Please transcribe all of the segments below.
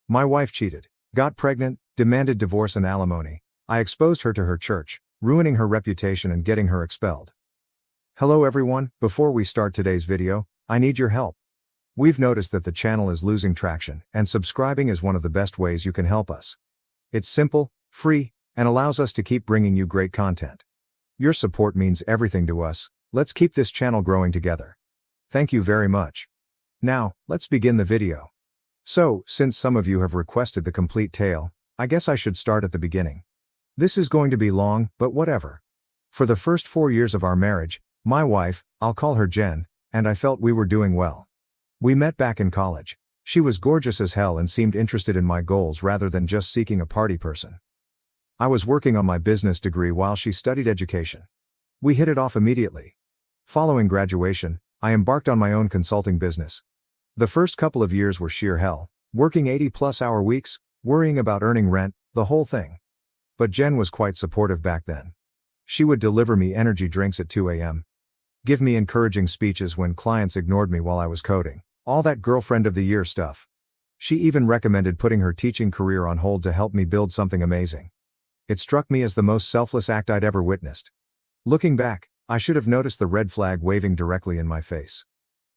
My wife cheated, got pregnant, demanded divorce and alimony. I exposed her to her church, ruining her reputation and getting her expelled. Hello everyone, before we start today's video, I need your help. We've noticed that the channel is losing traction, and subscribing is one of the best ways you can help us. It's simple, free, and allows us to keep bringing you great content. Your support means everything to us. Let's keep this channel growing together. Thank you very much. Now, let's begin the video. So, since some of you have requested the complete tale, I guess I should start at the beginning. This is going to be long, but whatever. For the first 4 years of our marriage, my wife, I'll call her Jen, and I felt we were doing well. We met back in college. She was gorgeous as hell and seemed interested in my goals rather than just seeking a party person. I was working on my business degree while she studied education. We hit it off immediately. Following graduation, I embarked on my own consulting business. The first couple of years were sheer hell, working 80+ hour weeks, worrying about earning rent, the whole thing. But Jen was quite supportive back then. She would deliver me energy drinks at 2 a.m., give me encouraging speeches when clients ignored me while I was coding, all that girlfriend of the year stuff. She even recommended putting her teaching career on hold to help me build something amazing. It struck me as the most selfless act I'd ever witnessed. Looking back, I should have noticed the red flag waving directly in my face.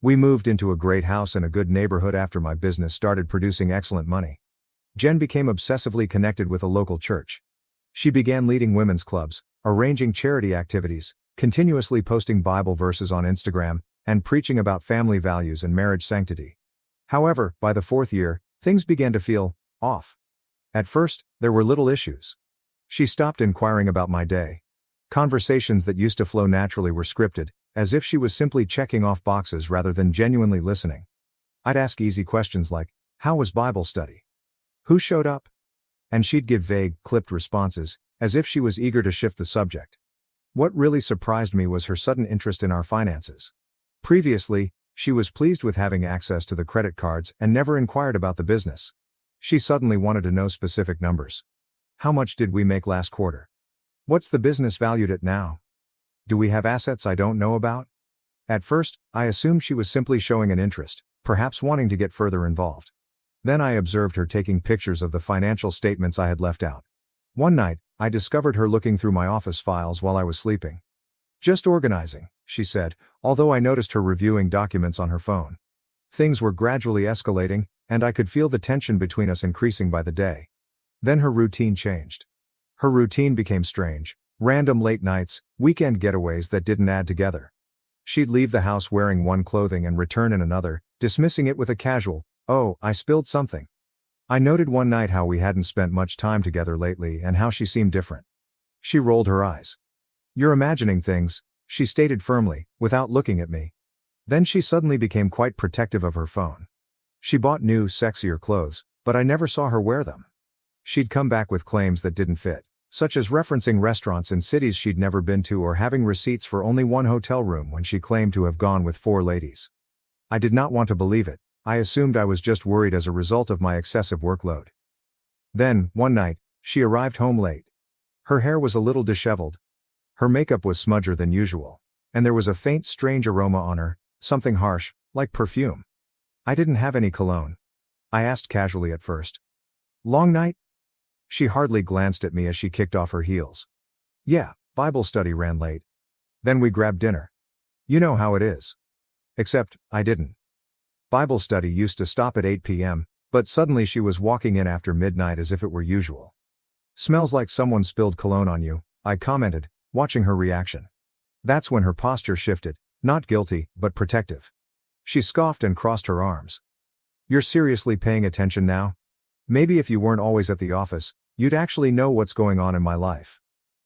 We moved into a great house in a good neighborhood after my business started producing excellent money. Jen became obsessively connected with a local church. She began leading women's clubs, arranging charity activities, continuously posting Bible verses on Instagram, and preaching about family values and marriage sanctity. However, by the 4th year, things began to feel off. At first, there were little issues. She stopped inquiring about my day. Conversations that used to flow naturally were scripted, as if she was simply checking off boxes rather than genuinely listening. I'd ask easy questions like, "How was Bible study? Who showed up?" And she'd give vague, clipped responses, as if she was eager to shift the subject. What really surprised me was her sudden interest in our finances. Previously, she was pleased with having access to the credit cards and never inquired about the business. She suddenly wanted to know specific numbers. How much did we make last quarter? What's the business valued at now? Do we have assets I don't know about? At first, I assumed she was simply showing an interest, perhaps wanting to get further involved. Then I observed her taking pictures of the financial statements I had left out. One night, I discovered her looking through my office files while I was sleeping. "Just organizing," she said, although I noticed her reviewing documents on her phone. Things were gradually escalating, and I could feel the tension between us increasing by the day. Then her routine changed. Her routine became strange. Random late nights, weekend getaways that didn't add together. She'd leave the house wearing one clothing and return in another, dismissing it with a casual, "Oh, I spilled something." I noted one night how we hadn't spent much time together lately and how she seemed different. She rolled her eyes. "You're imagining things," she stated firmly, without looking at me. Then she suddenly became quite protective of her phone. She bought new, sexier clothes, but I never saw her wear them. She'd come back with claims that didn't fit, such as referencing restaurants in cities she'd never been to or having receipts for only one hotel room when she claimed to have gone with 4 ladies. I did not want to believe it. I assumed I was just worried as a result of my excessive workload. Then, one night, she arrived home late. Her hair was a little disheveled. Her makeup was smudgier than usual. And there was a faint, strange aroma on her, something harsh, like perfume. I didn't have any cologne. I asked casually at first. "Long night?" She hardly glanced at me as she kicked off her heels. "Yeah, Bible study ran late. Then we grabbed dinner. You know how it is." Except, I didn't. Bible study used to stop at 8 p.m., but suddenly she was walking in after midnight as if it were usual. "Smells like someone spilled cologne on you," I commented, watching her reaction. That's when her posture shifted, not guilty, but protective. She scoffed and crossed her arms. "You're seriously paying attention now? Maybe if you weren't always at the office, you'd actually know what's going on in my life."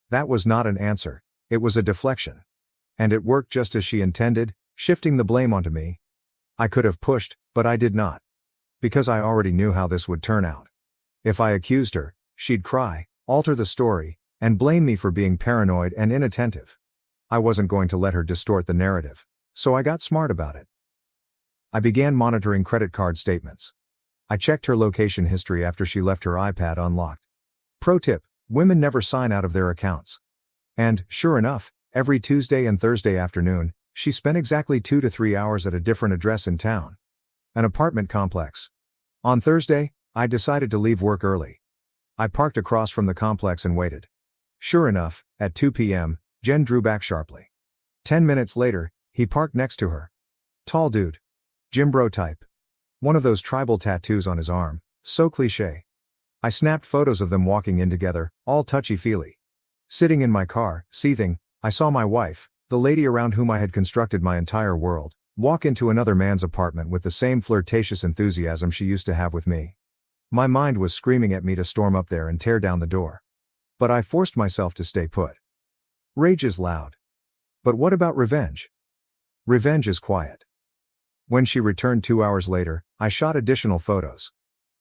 That was not an answer, it was a deflection. And it worked just as she intended, shifting the blame onto me. I could have pushed, but I did not. Because I already knew how this would turn out. If I accused her, she'd cry, alter the story, and blame me for being paranoid and inattentive. I wasn't going to let her distort the narrative, so I got smart about it. I began monitoring credit card statements. I checked her location history after she left her iPad unlocked. Pro tip: women never sign out of their accounts. And, sure enough, every Tuesday and Thursday afternoon, she spent exactly 2 to 3 hours at a different address in town. An apartment complex. On Thursday, I decided to leave work early. I parked across from the complex and waited. Sure enough, at 2 p.m., Jen drew back sharply. 10 minutes later, he parked next to her. Tall dude. Gym bro type. One of those tribal tattoos on his arm, so cliché. I snapped photos of them walking in together, all touchy-feely. Sitting in my car, seething, I saw my wife, the lady around whom I had constructed my entire world, walk into another man's apartment with the same flirtatious enthusiasm she used to have with me. My mind was screaming at me to storm up there and tear down the door. But I forced myself to stay put. Rage is loud. But what about revenge? Revenge is quiet. When she returned 2 hours later, I shot additional photos.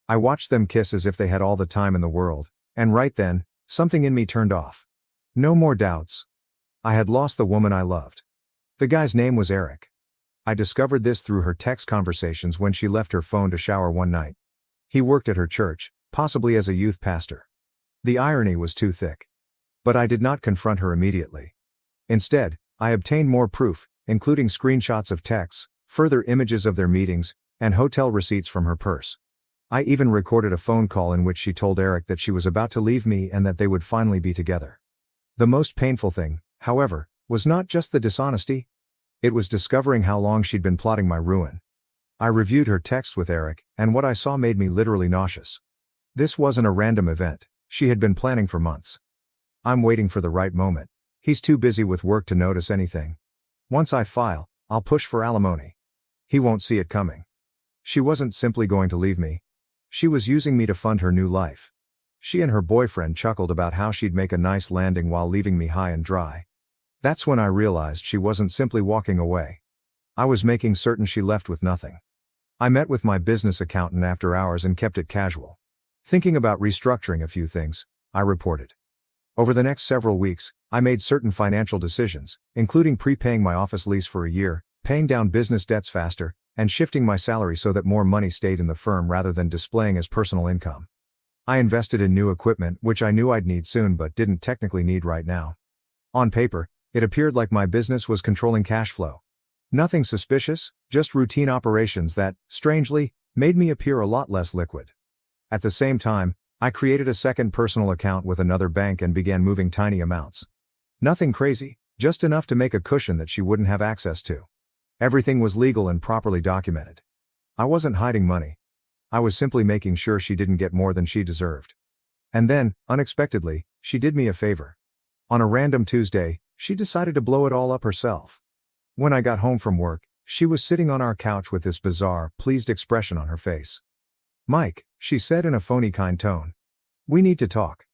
I watched them kiss as if they had all the time in the world, and right then, something in me turned off. No more doubts. I had lost the woman I loved. The guy's name was Eric. I discovered this through her text conversations when she left her phone to shower one night. He worked at her church, possibly as a youth pastor. The irony was too thick. But I did not confront her immediately. Instead, I obtained more proof, including screenshots of texts, further images of their meetings, and hotel receipts from her purse. I even recorded a phone call in which she told Eric that she was about to leave me and that they would finally be together. The most painful thing, however, was not just the dishonesty. It was discovering how long she'd been plotting my ruin. I reviewed her text with Eric, and what I saw made me literally nauseous. This wasn't a random event. She had been planning for months. I'm waiting for the right moment. He's too busy with work to notice anything. Once I file, I'll push for alimony. He won't see it coming. She wasn't simply going to leave me. She was using me to fund her new life. She and her boyfriend chuckled about how she'd make a nice landing while leaving me high and dry. That's when I realized she wasn't simply walking away. I was making certain she left with nothing. I met with my business accountant after hours and kept it casual. Thinking about restructuring a few things, I reported. Over the next several weeks, I made certain financial decisions, including prepaying my office lease for a year, paying down business debts faster, and shifting my salary so that more money stayed in the firm rather than displaying as personal income. I invested in new equipment which I knew I'd need soon but didn't technically need right now. On paper, it appeared like my business was controlling cash flow. Nothing suspicious, just routine operations that, strangely, made me appear a lot less liquid. At the same time, I created a second personal account with another bank and began moving tiny amounts. Nothing crazy, just enough to make a cushion that she wouldn't have access to. Everything was legal and properly documented. I wasn't hiding money. I was simply making sure she didn't get more than she deserved. And then, unexpectedly, she did me a favor. On a random Tuesday, she decided to blow it all up herself. When I got home from work, she was sitting on our couch with this bizarre, pleased expression on her face. "Mike," she said in a phony kind tone. "We need to talk."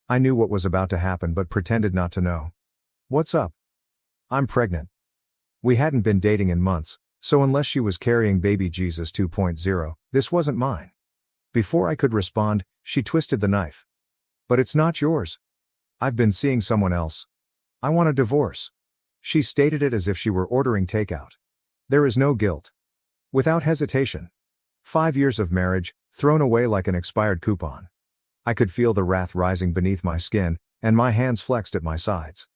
I knew what was about to happen but pretended not to know. "What's up?" "I'm pregnant." We hadn't been dating in months, so unless she was carrying baby Jesus 2.0, this wasn't mine. Before I could respond, she twisted the knife. "But it's not yours. I've been seeing someone else. I want a divorce." She stated it as if she were ordering takeout. There is no guilt. Without hesitation. 5 years of marriage, thrown away like an expired coupon. I could feel the wrath rising beneath my skin, and my hands flexed at my sides.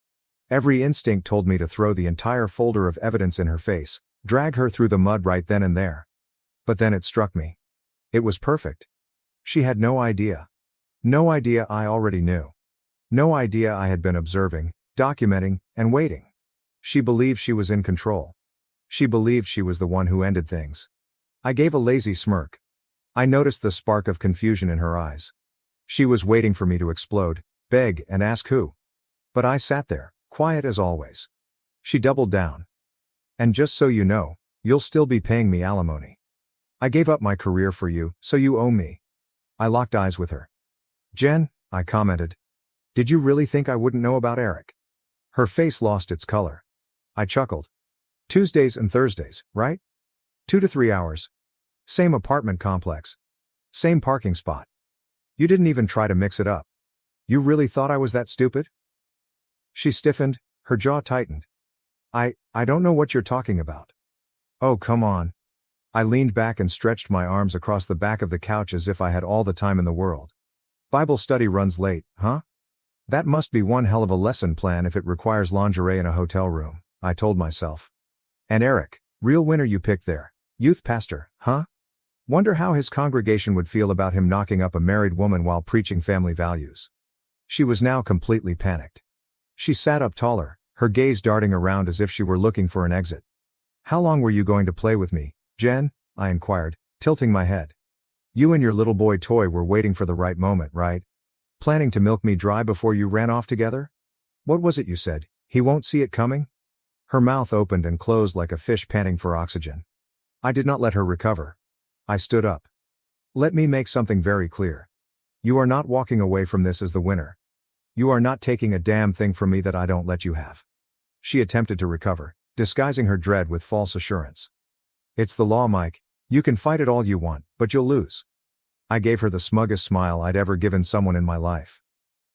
Every instinct told me to throw the entire folder of evidence in her face, drag her through the mud right then and there. But then it struck me. It was perfect. She had no idea. No idea I already knew. No idea I had been observing, documenting, and waiting. She believed she was in control. She believed she was the one who ended things. I gave a lazy smirk. I noticed the spark of confusion in her eyes. She was waiting for me to explode, beg, and ask who. But I sat there, quiet as always. She doubled down. "And just so you know, you'll still be paying me alimony. I gave up my career for you, so you owe me." I locked eyes with her. "Jen," I commented. "Did you really think I wouldn't know about Eric?" Her face lost its color. I chuckled. "Tuesdays and Thursdays, right? 2 to 3 hours. Same apartment complex. Same parking spot. You didn't even try to mix it up. You really thought I was that stupid?" She stiffened, her jaw tightened. I don't know what you're talking about." "Oh, come on." I leaned back and stretched my arms across the back of the couch as if I had all the time in the world. "Bible study runs late, huh? That must be one hell of a lesson plan if it requires lingerie in a hotel room," I told myself. "And Eric, real winner you picked there. Youth pastor, huh? Wonder how his congregation would feel about him knocking up a married woman while preaching family values. She was now completely panicked. She sat up taller, her gaze darting around as if she were looking for an exit. "How long were you going to play with me, Jen?" I inquired, tilting my head. "You and your little boy toy were waiting for the right moment, right? Planning to milk me dry before you ran off together? What was it you said, he won't see it coming?" Her mouth opened and closed like a fish panting for oxygen. I did not let her recover. I stood up. "Let me make something very clear. You are not walking away from this as the winner. You are not taking a damn thing from me that I don't let you have." She attempted to recover, disguising her dread with false assurance. "It's the law, Mike. You can fight it all you want, but you'll lose." I gave her the smuggest smile I'd ever given someone in my life.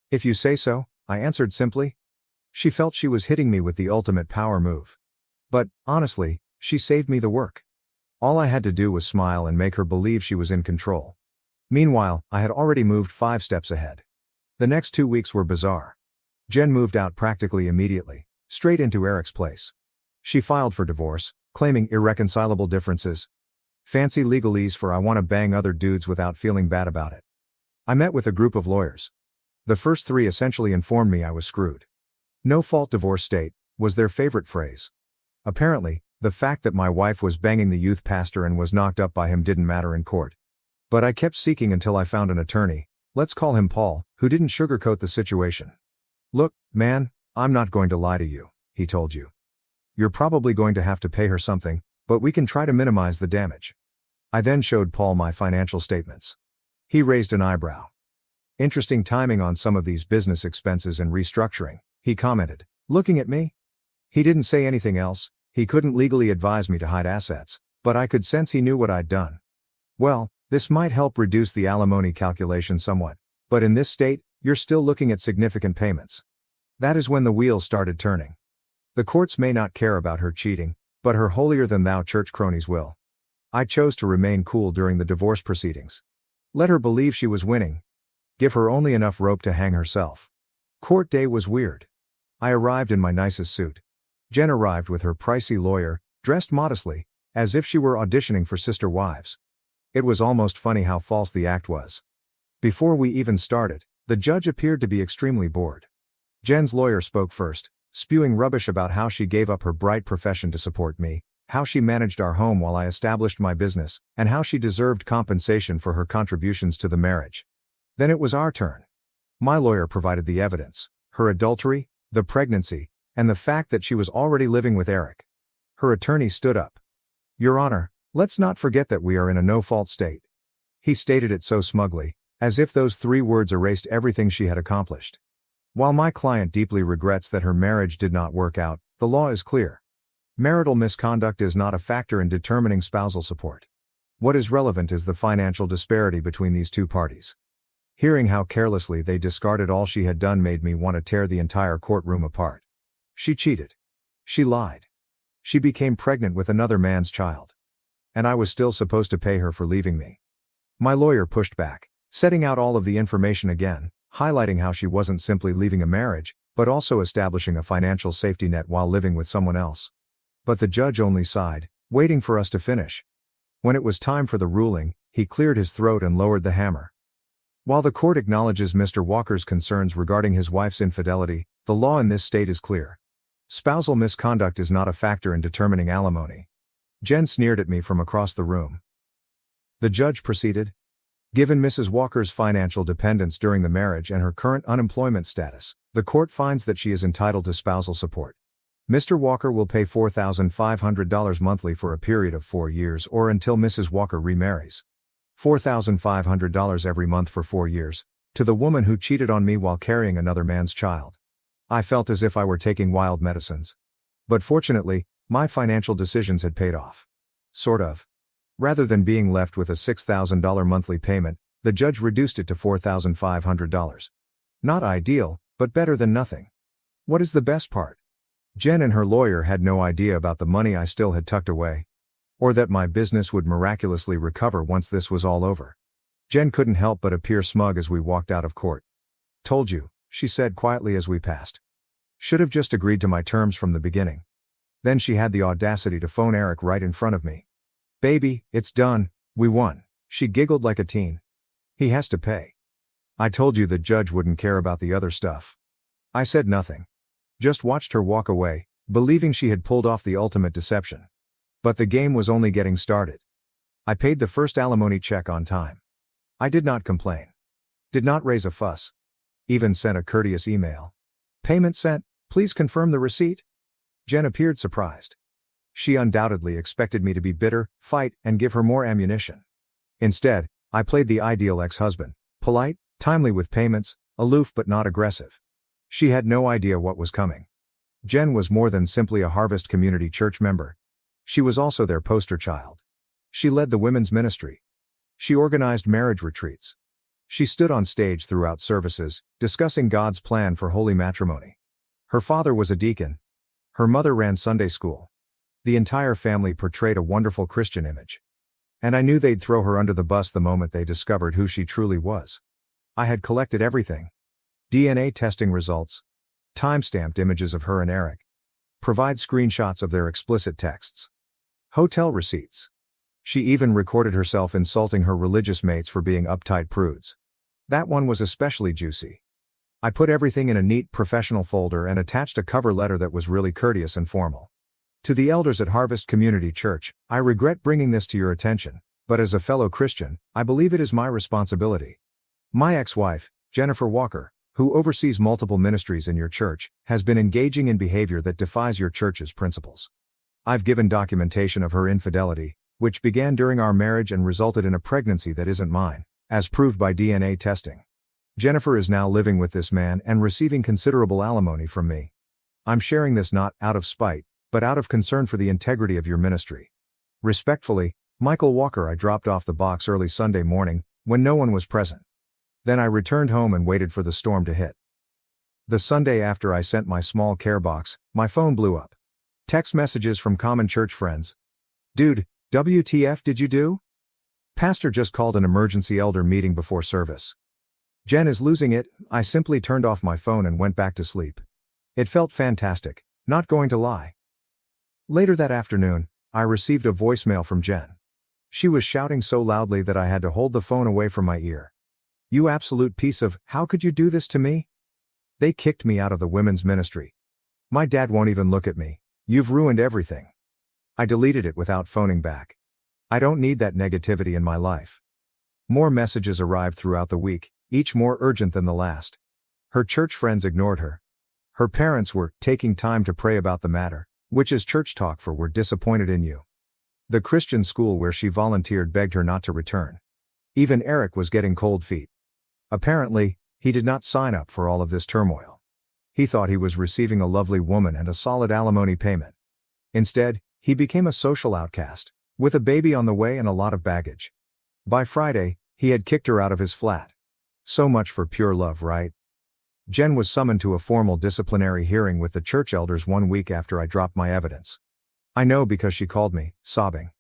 "If you say so," I answered simply. She felt she was hitting me with the ultimate power move. But, honestly, she saved me the work. All I had to do was smile and make her believe she was in control. Meanwhile, I had already moved 5 steps ahead. The next 2 weeks were bizarre. Jen moved out practically immediately, straight into Eric's place. She filed for divorce, claiming irreconcilable differences. Fancy legalese for "I want to bang other dudes without feeling bad about it." I met with a group of lawyers. The first 3 essentially informed me I was screwed. "No-fault divorce state" was their favorite phrase. Apparently, the fact that my wife was banging the youth pastor and was knocked up by him didn't matter in court. But I kept seeking until I found an attorney, let's call him Paul, who didn't sugarcoat the situation. "Look, man, I'm not going to lie to you," he told you. "You're probably going to have to pay her something, but we can try to minimize the damage." I then showed Paul my financial statements. He raised an eyebrow. "Interesting timing on some of these business expenses and restructuring," he commented, looking at me. He didn't say anything else. He couldn't legally advise me to hide assets, but I could sense he knew what I'd done. "Well, this might help reduce the alimony calculation somewhat, but in this state, you're still looking at significant payments." That is when the wheels started turning. The courts may not care about her cheating, but her holier-than-thou church cronies will. I chose to remain cool during the divorce proceedings. Let her believe she was winning. Give her only enough rope to hang herself. Court day was weird. I arrived in my nicest suit. Jen arrived with her pricey lawyer, dressed modestly, as if she were auditioning for Sister Wives. It was almost funny how false the act was. Before we even started, the judge appeared to be extremely bored. Jen's lawyer spoke first, spewing rubbish about how she gave up her bright profession to support me, how she managed our home while I established my business, and how she deserved compensation for her contributions to the marriage. Then it was our turn. My lawyer provided the evidence: her adultery, the pregnancy, and the fact that she was already living with Eric. Her attorney stood up. "Your Honor, let's not forget that we are in a no-fault state." He stated it so smugly, as if those 3 words erased everything she had accomplished. While my client deeply regrets that her marriage did not work out, the law is clear. Marital misconduct is not a factor in determining spousal support. What is relevant is the financial disparity between these 2 parties. Hearing how carelessly they discarded all she had done made me want to tear the entire courtroom apart. She cheated. She lied. She became pregnant with another man's child. And I was still supposed to pay her for leaving me. My lawyer pushed back, setting out all of the information again, highlighting how she wasn't simply leaving a marriage, but also establishing a financial safety net while living with someone else. But the judge only sighed, waiting for us to finish. When it was time for the ruling, he cleared his throat and lowered the hammer. While the court acknowledges Mr. Walker's concerns regarding his wife's infidelity, the law in this state is clear. Spousal misconduct is not a factor in determining alimony. Jen sneered at me from across the room. The judge proceeded. Given Mrs. Walker's financial dependence during the marriage and her current unemployment status, the court finds that she is entitled to spousal support. Mr. Walker will pay $4,500 monthly for a period of 4 years or until Mrs. Walker remarries. $4,500 every month for 4 years, to the woman who cheated on me while carrying another man's child. I felt as if I were taking wild medicines. But fortunately, my financial decisions had paid off. Sort of. Rather than being left with a $6,000 monthly payment, the judge reduced it to $4,500. Not ideal, but better than nothing. What is the best part? Jen and her lawyer had no idea about the money I still had tucked away. Or that my business would miraculously recover once this was all over. Jen couldn't help but appear smug as we walked out of court. "Told you," she said quietly as we passed. "Should have just agreed to my terms from the beginning." Then she had the audacity to phone Eric right in front of me. "Baby, it's done, we won." She giggled like a teen. He has to pay. I told you the judge wouldn't care about the other stuff. I said nothing. Just watched her walk away, believing she had pulled off the ultimate deception. But the game was only getting started. I paid the first alimony check on time. I did not complain. Did not raise a fuss. Even sent a courteous email. Payment sent, please confirm the receipt? Jen appeared surprised. She undoubtedly expected me to be bitter, fight, and give her more ammunition. Instead, I played the ideal ex-husband, polite, timely with payments, aloof but not aggressive. She had no idea what was coming. Jen was more than simply a Harvest Community Church member. She was also their poster child. She led the women's ministry. She organized marriage retreats. She stood on stage throughout services, discussing God's plan for holy matrimony. Her father was a deacon. Her mother ran Sunday school. The entire family portrayed a wonderful Christian image. And I knew they'd throw her under the bus the moment they discovered who she truly was. I had collected everything. DNA testing results. Time-stamped images of her and Eric. Provide screenshots of their explicit texts. Hotel receipts. She even recorded herself insulting her religious mates for being uptight prudes. That one was especially juicy. I put everything in a neat professional folder and attached a cover letter that was really courteous and formal. To the elders at Harvest Community Church, I regret bringing this to your attention, but as a fellow Christian, I believe it is my responsibility. My ex-wife, Jennifer Walker, who oversees multiple ministries in your church, has been engaging in behavior that defies your church's principles. I've given documentation of her infidelity, which began during our marriage and resulted in a pregnancy that isn't mine, as proved by DNA testing. Jennifer is now living with this man and receiving considerable alimony from me. I'm sharing this not out of spite, but out of concern for the integrity of your ministry. Respectfully, Michael Walker. I dropped off the box early Sunday morning, when no one was present. Then I returned home and waited for the storm to hit. The Sunday after I sent my small care box, my phone blew up. Text messages from common church friends. Dude, WTF did you do? Pastor just called an emergency elder meeting before service. Jen is losing it. I simply turned off my phone and went back to sleep. It felt fantastic, not going to lie. Later that afternoon, I received a voicemail from Jen. She was shouting so loudly that I had to hold the phone away from my ear. You absolute piece of, how could you do this to me? They kicked me out of the women's ministry. My dad won't even look at me. You've ruined everything. I deleted it without phoning back. I don't need that negativity in my life. More messages arrived throughout the week, each more urgent than the last. Her church friends ignored her. Her parents were taking time to pray about the matter, which is church talk for we're disappointed in you. The Christian school where she volunteered begged her not to return. Even Eric was getting cold feet. Apparently, he did not sign up for all of this turmoil. He thought he was receiving a lovely woman and a solid alimony payment. Instead, he became a social outcast, with a baby on the way and a lot of baggage. By Friday, he had kicked her out of his flat. So much for pure love, right? Jen was summoned to a formal disciplinary hearing with the church elders 1 week after I dropped my evidence. I know because she called me, sobbing.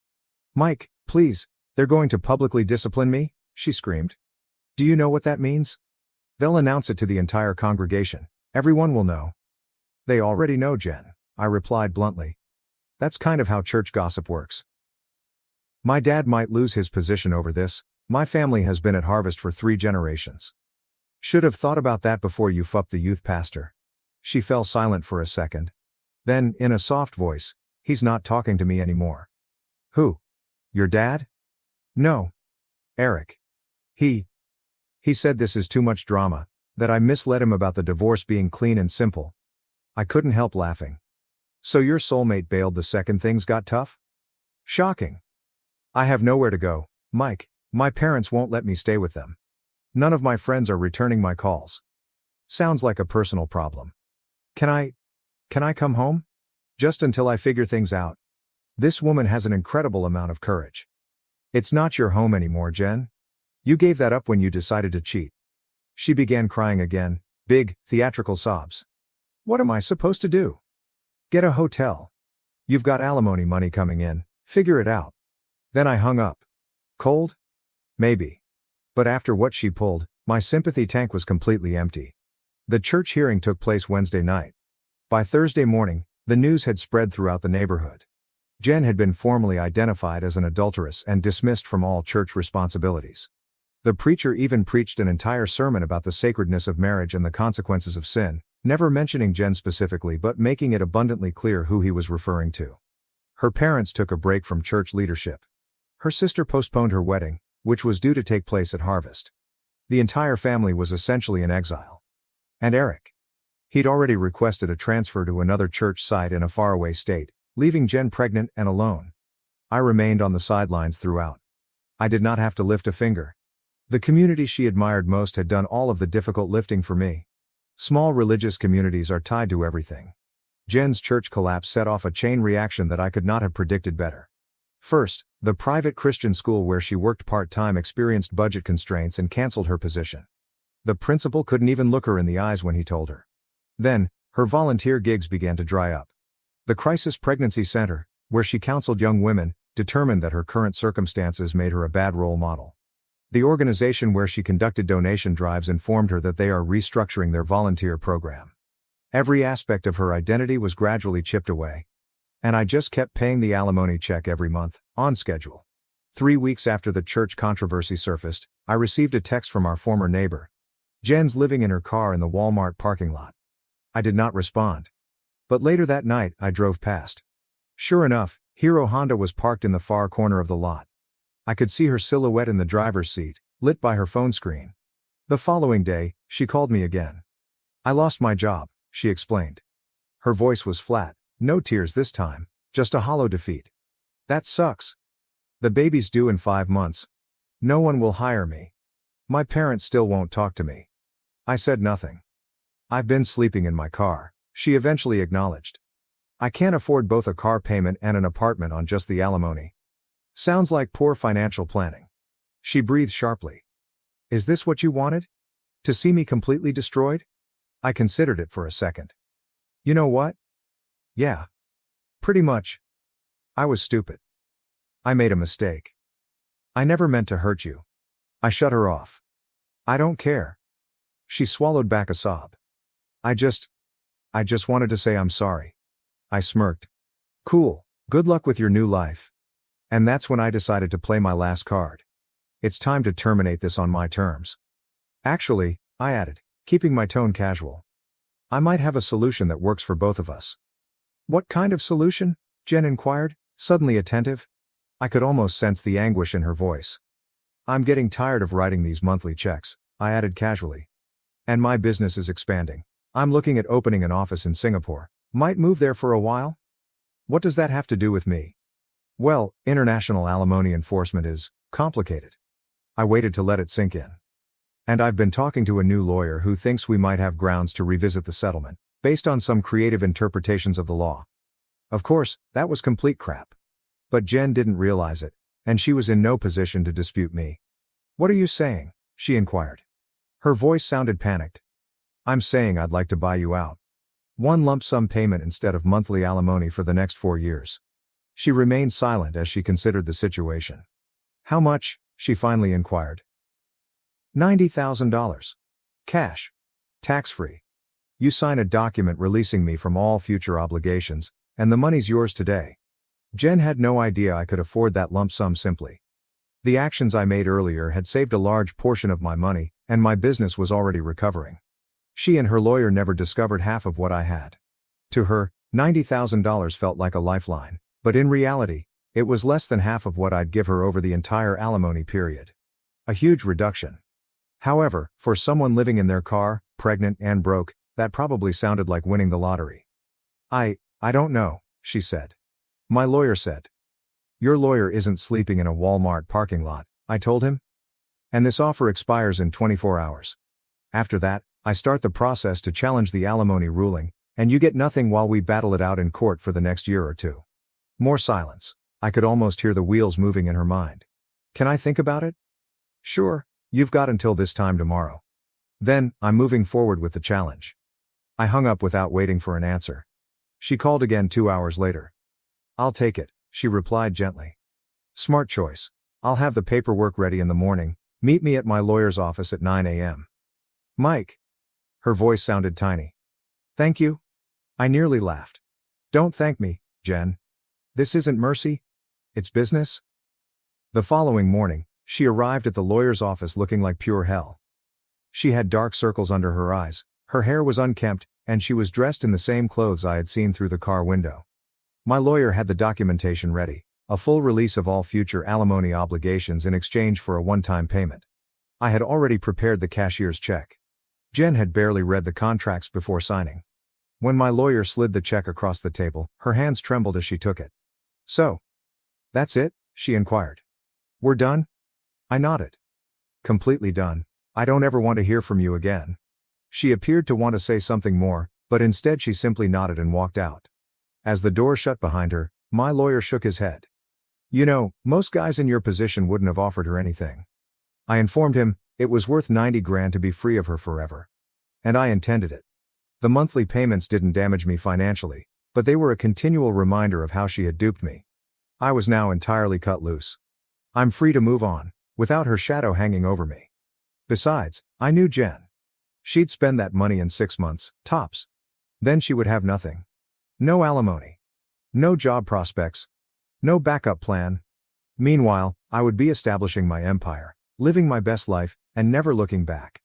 Mike, please, they're going to publicly discipline me, she screamed. Do you know what that means? They'll announce it to the entire congregation. Everyone will know. They already know, Jen, I replied bluntly. That's kind of how church gossip works. My dad might lose his position over this. My family has been at Harvest for 3 generations. Should have thought about that before you fucked the youth pastor. She fell silent for a second. Then, in a soft voice, he's not talking to me anymore. Who? Your dad? No. Eric. He said this is too much drama, that I misled him about the divorce being clean and simple. I couldn't help laughing. So your soulmate bailed the second things got tough? Shocking. I have nowhere to go, Mike. My parents won't let me stay with them. None of my friends are returning my calls. Sounds like a personal problem. Can I come home? Just until I figure things out. This woman has an incredible amount of courage. It's not your home anymore, Jen. You gave that up when you decided to cheat. She began crying again, big, theatrical sobs. What am I supposed to do? Get a hotel. You've got alimony money coming in, figure it out. Then I hung up. Cold? Maybe. But after what she pulled, my sympathy tank was completely empty. The church hearing took place Wednesday night. By Thursday morning, the news had spread throughout the neighborhood. Jen had been formally identified as an adulteress and dismissed from all church responsibilities. The preacher even preached an entire sermon about the sacredness of marriage and the consequences of sin, never mentioning Jen specifically but making it abundantly clear who he was referring to. Her parents took a break from church leadership. Her sister postponed her wedding, which was due to take place at harvest. The entire family was essentially in exile. And Eric? He'd already requested a transfer to another church site in a faraway state, leaving Jen pregnant and alone. I remained on the sidelines throughout. I did not have to lift a finger. The community she admired most had done all of the difficult lifting for me. Small religious communities are tied to everything. Jen's church collapse set off a chain reaction that I could not have predicted better. First, the private Christian school where she worked part-time experienced budget constraints and canceled her position. The principal couldn't even look her in the eyes when he told her. Then, her volunteer gigs began to dry up. The Crisis Pregnancy Center, where she counseled young women, determined that her current circumstances made her a bad role model. The organization where she conducted donation drives informed her that they are restructuring their volunteer program. Every aspect of her identity was gradually chipped away. And I just kept paying the alimony check every month, on schedule. 3 weeks after the church controversy surfaced, I received a text from our former neighbor. Jen's living in her car in the Walmart parking lot. I did not respond. But later that night, I drove past. Sure enough, Hero Honda was parked in the far corner of the lot. I could see her silhouette in the driver's seat, lit by her phone screen. The following day, she called me again. I lost my job, she explained. Her voice was flat, no tears this time, just a hollow defeat. That sucks. The baby's due in 5 months. No one will hire me. My parents still won't talk to me. I said nothing. I've been sleeping in my car, she eventually acknowledged. I can't afford both a car payment and an apartment on just the alimony. Sounds like poor financial planning. She breathed sharply. Is this what you wanted? To see me completely destroyed? I considered it for a second. You know what? Yeah. Pretty much. I was stupid. I made a mistake. I never meant to hurt you. I shut her off. I don't care. She swallowed back a sob. I just wanted to say I'm sorry. I smirked. Cool, good luck with your new life. And that's when I decided to play my last card. It's time to terminate this on my terms. Actually, I added, keeping my tone casual. I might have a solution that works for both of us. What kind of solution? Jen inquired, suddenly attentive. I could almost sense the anguish in her voice. I'm getting tired of writing these monthly checks, I added casually. And my business is expanding. I'm looking at opening an office in Singapore. Might move there for a while? What does that have to do with me? Well, international alimony enforcement is complicated. I waited to let it sink in. And I've been talking to a new lawyer who thinks we might have grounds to revisit the settlement, based on some creative interpretations of the law. Of course, that was complete crap. But Jen didn't realize it, and she was in no position to dispute me. What are you saying? She inquired. Her voice sounded panicked. I'm saying I'd like to buy you out. One lump sum payment instead of monthly alimony for the next 4 years. She remained silent as she considered the situation. How much? She finally inquired. $90,000. Cash. Tax-free. You sign a document releasing me from all future obligations, and the money's yours today. Jen had no idea I could afford that lump sum simply. The actions I made earlier had saved a large portion of my money, and my business was already recovering. She and her lawyer never discovered half of what I had. To her, $90,000 felt like a lifeline, but in reality, it was less than half of what I'd give her over the entire alimony period. A huge reduction. However, for someone living in their car, pregnant and broke, that probably sounded like winning the lottery. I don't know, she said. My lawyer said. Your lawyer isn't sleeping in a Walmart parking lot, I told him. And this offer expires in 24 hours. After that, I start the process to challenge the alimony ruling, and you get nothing while we battle it out in court for the next year or two. More silence. I could almost hear the wheels moving in her mind. Can I think about it? Sure, you've got until this time tomorrow. Then, I'm moving forward with the challenge. I hung up without waiting for an answer. She called again 2 hours later. I'll take it, she replied gently. Smart choice. I'll have the paperwork ready in the morning. Meet me at my lawyer's office at 9 a.m. Mike. Her voice sounded tiny. Thank you? I nearly laughed. Don't thank me, Jen. This isn't mercy, it's business. The following morning, she arrived at the lawyer's office looking like pure hell. She had dark circles under her eyes, her hair was unkempt, and she was dressed in the same clothes I had seen through the car window. My lawyer had the documentation ready, a full release of all future alimony obligations in exchange for a one-time payment. I had already prepared the cashier's check. Jen had barely read the contracts before signing. When my lawyer slid the check across the table, her hands trembled as she took it. "So, that's it?" she inquired. "We're done?" I nodded. "Completely done. I don't ever want to hear from you again." She appeared to want to say something more, but instead she simply nodded and walked out. As the door shut behind her, my lawyer shook his head. "You know, most guys in your position wouldn't have offered her anything." I informed him, it was worth 90 grand to be free of her forever. And I intended it. The monthly payments didn't damage me financially, but they were a continual reminder of how she had duped me. I was now entirely cut loose. I'm free to move on, without her shadow hanging over me. Besides, I knew Jen. She'd spend that money in 6 months, tops. Then she would have nothing. No alimony. No job prospects. No backup plan. Meanwhile, I would be establishing my empire, living my best life, and never looking back.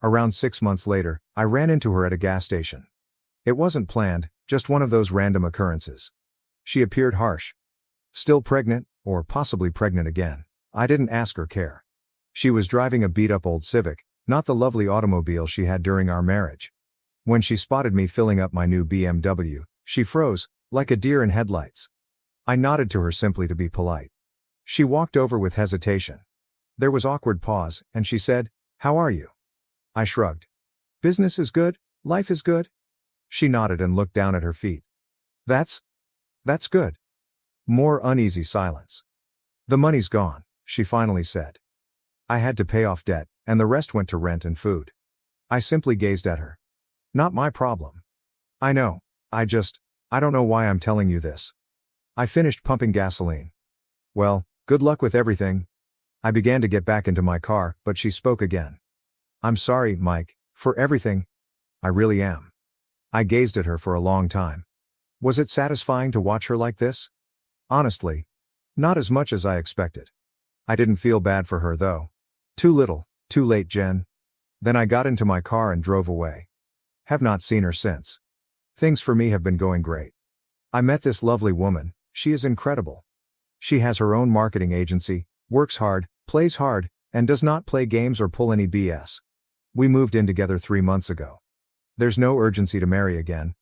Around 6 months later, I ran into her at a gas station. It wasn't planned, just one of those random occurrences. She appeared harsh. Still pregnant, or possibly pregnant again. I didn't ask or care. She was driving a beat-up old Civic, not the lovely automobile she had during our marriage. When she spotted me filling up my new BMW, she froze, like a deer in headlights. I nodded to her simply to be polite. She walked over with hesitation. There was awkward pause, and she said, "How are you?" I shrugged. "Business is good, life is good." She nodded and looked down at her feet. That's good." More uneasy silence. "The money's gone," she finally said. "I had to pay off debt, and the rest went to rent and food." I simply gazed at her. "Not my problem." "I know, I don't know why I'm telling you this." I finished pumping gasoline. "Well, good luck with everything." I began to get back into my car, but she spoke again. "I'm sorry, Mike, for everything. I really am." I gazed at her for a long time. Was it satisfying to watch her like this? Honestly, not as much as I expected. I didn't feel bad for her though. Too little, too late, Jen. Then I got into my car and drove away. Have not seen her since. Things for me have been going great. I met this lovely woman, she is incredible. She has her own marketing agency, works hard, plays hard, and does not play games or pull any BS. We moved in together 3 months ago. There's no urgency to marry again.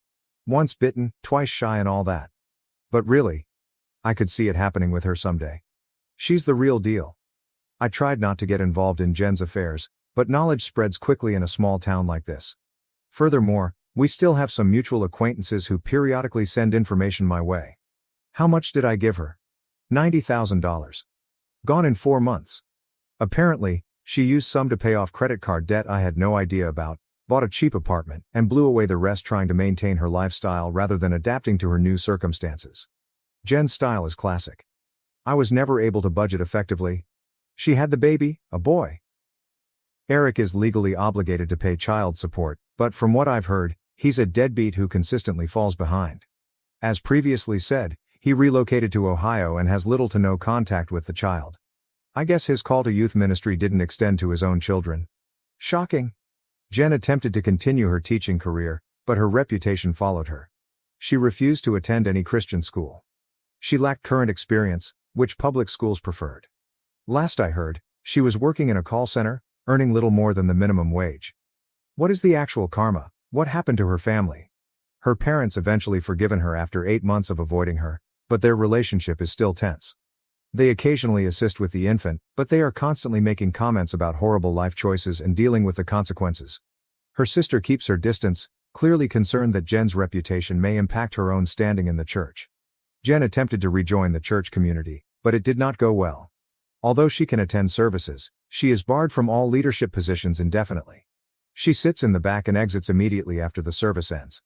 Once bitten, twice shy and all that. But really, I could see it happening with her someday. She's the real deal. I tried not to get involved in Jen's affairs, but knowledge spreads quickly in a small town like this. Furthermore, we still have some mutual acquaintances who periodically send information my way. How much did I give her? $90,000. Gone in 4 months. Apparently, she used some to pay off credit card debt I had no idea about, bought a cheap apartment, and blew away the rest trying to maintain her lifestyle rather than adapting to her new circumstances. Jen's style is classic. I was never able to budget effectively. She had the baby, a boy. Eric is legally obligated to pay child support, but from what I've heard, he's a deadbeat who consistently falls behind. As previously said, he relocated to Ohio and has little to no contact with the child. I guess his call to youth ministry didn't extend to his own children. Shocking. Jen attempted to continue her teaching career, but her reputation followed her. She refused to attend any Christian school. She lacked current experience, which public schools preferred. Last I heard, she was working in a call center, earning little more than the minimum wage. What is the actual karma? What happened to her family? Her parents eventually forgiven her after 8 months of avoiding her, but their relationship is still tense. They occasionally assist with the infant, but they are constantly making comments about horrible life choices and dealing with the consequences. Her sister keeps her distance, clearly concerned that Jen's reputation may impact her own standing in the church. Jen attempted to rejoin the church community, but it did not go well. Although she can attend services, she is barred from all leadership positions indefinitely. She sits in the back and exits immediately after the service ends.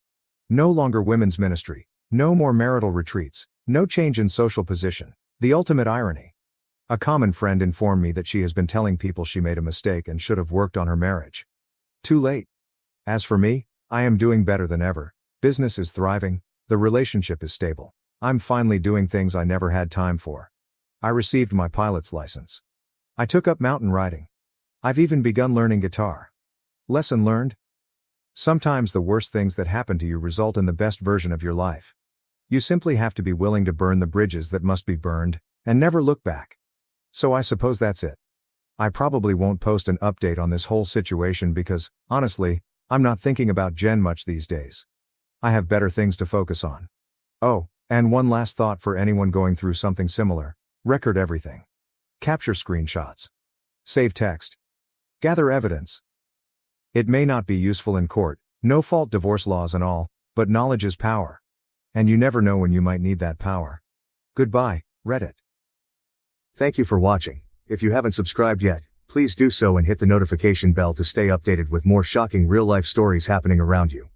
No longer women's ministry, no more marital retreats, no change in social position. The ultimate irony. A common friend informed me that she has been telling people she made a mistake and should have worked on her marriage. Too late. As for me, I am doing better than ever, business is thriving, the relationship is stable. I'm finally doing things I never had time for. I received my pilot's license. I took up mountain riding. I've even begun learning guitar. Lesson learned? Sometimes the worst things that happen to you result in the best version of your life. You simply have to be willing to burn the bridges that must be burned, and never look back. So I suppose that's it. I probably won't post an update on this whole situation because, honestly, I'm not thinking about Jen much these days. I have better things to focus on. Oh, and one last thought for anyone going through something similar: record everything. Capture screenshots. Save text. Gather evidence. It may not be useful in court, no-fault divorce laws and all, but knowledge is power. And you never know when you might need that power. Goodbye, Reddit. Thank you for watching. If you haven't subscribed yet, please do so and hit the notification bell to stay updated with more shocking real-life stories happening around you.